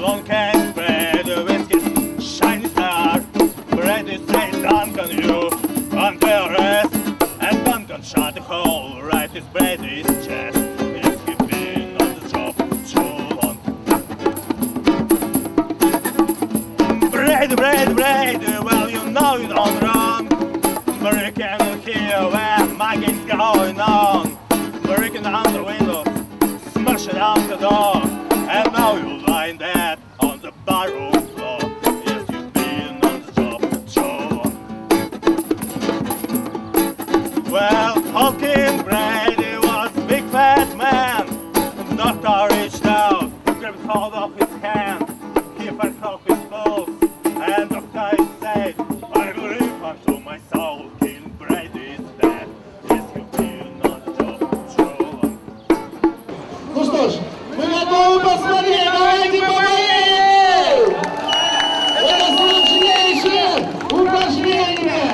One can spread with his shiny star. Ready to say Duncan, you on the rest. And Duncan shot the hole right his Brady's chest. If he'd been on the job too long. Brady, Brady, Brady, well you know you don't run. American here where my game's going on. American out the window, smash it out the door. And now you lying dead on the barroom floor. Yes, you've been on the job too long. Well, old King Brady was a big fat man. The doctor reached out, grabbed hold of his hand. He felt off his pulse, and the doctor said, I believe unto my soul, King Brady is dead. Yes, you've been on the job too long. Ну что ж, мы готовы посмотреть, давайте поболеем! Это сложнейшее упражнение!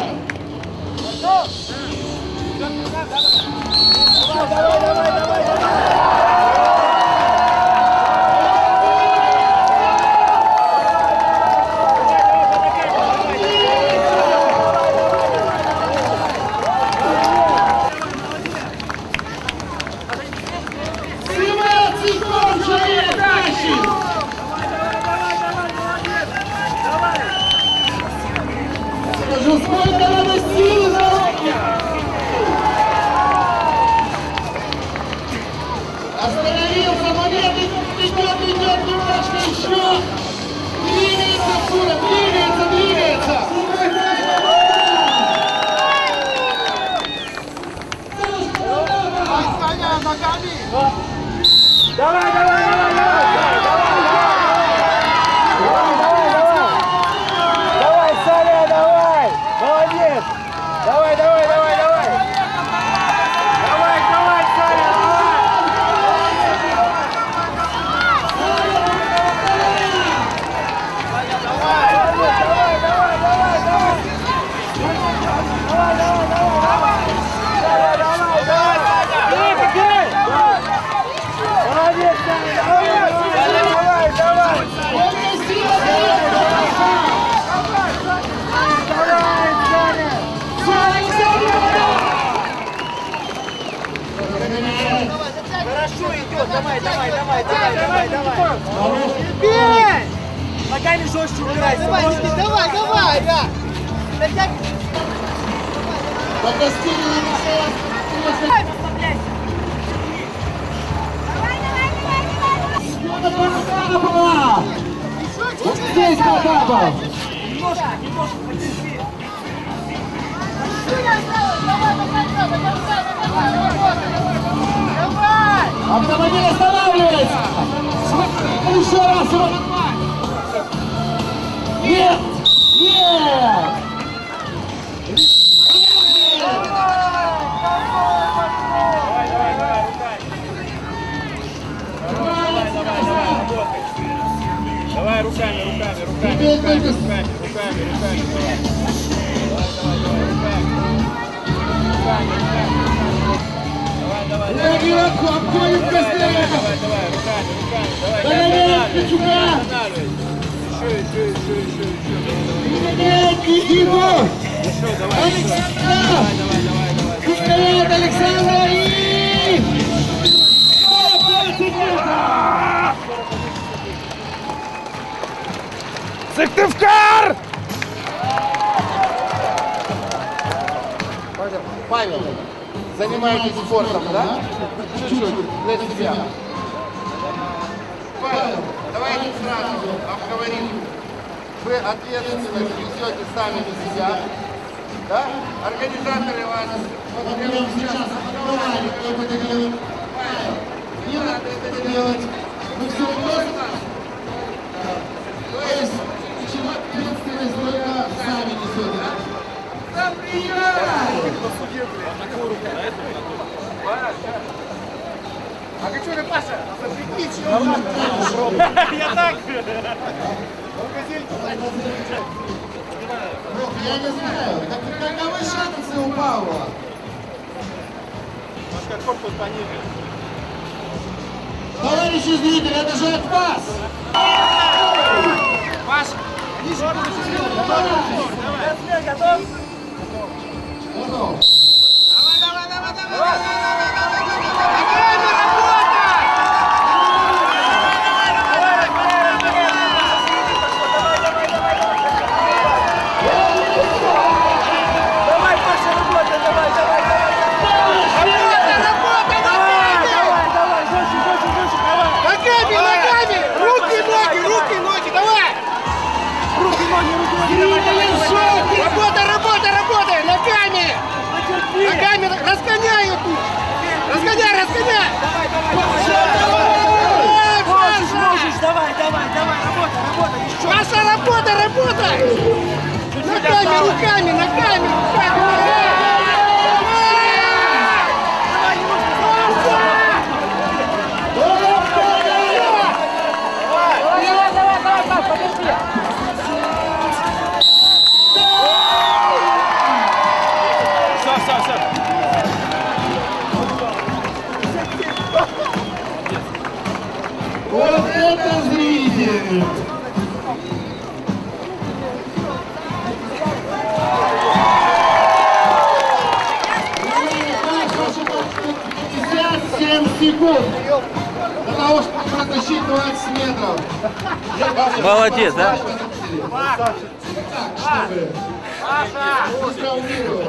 Сколько надо силы народа! Остановился, но нет, идет немножко еще! Двигается, Сура, двигается! Саня, ногами! Давай! Давай, Саня, давай! Молодец! Давай! Давай, Саня, давай! Молодец, Саня! Давай! Хорошо идет, давай. Бей! Ногами жестче убирайся. Давай, да. Подкостили Алексея. Давай. Вот здесь Потапов. Немножко, потерпи. Автомобиль останавливается. Еще раз. Нет. Давай руками. Реагирует, обходит Костеля. Давай, Догоняет Пичука. Еще. Догоняет Никиту. Давай. Догоняет Александра и... 120 метров. Сыктывкар! Павел, занимаетесь спортом, да? Чуть-чуть, для себя. Павел, давайте сразу обговорим. Вы ответственность несете сами на себя, да? Организаторы вас вот прямо сейчас обговорили, как это делать. Павел, не надо это делать. Вы все просто. То есть, ответственность только сами несете, да? Да, приезжай! А ты что, Паша? Я так! Я не знаю, каковы шансы у Павла? Немножко корпус пониже. Товарищи зрители, это же от вас! Готов, готов? Готов. Давай, давай, давай, давай, давай, работай! Ногами! Ногами! Разгоняй ее тут! Разгоняй! Можешь! Давай! Работай! Паша, работай! Ногами, руками! Давай, подожди! Все. Вот это зритель! Секунд для того, чтобы протащить 20 метров. Молодец, да? Так, чтобы не травмировать.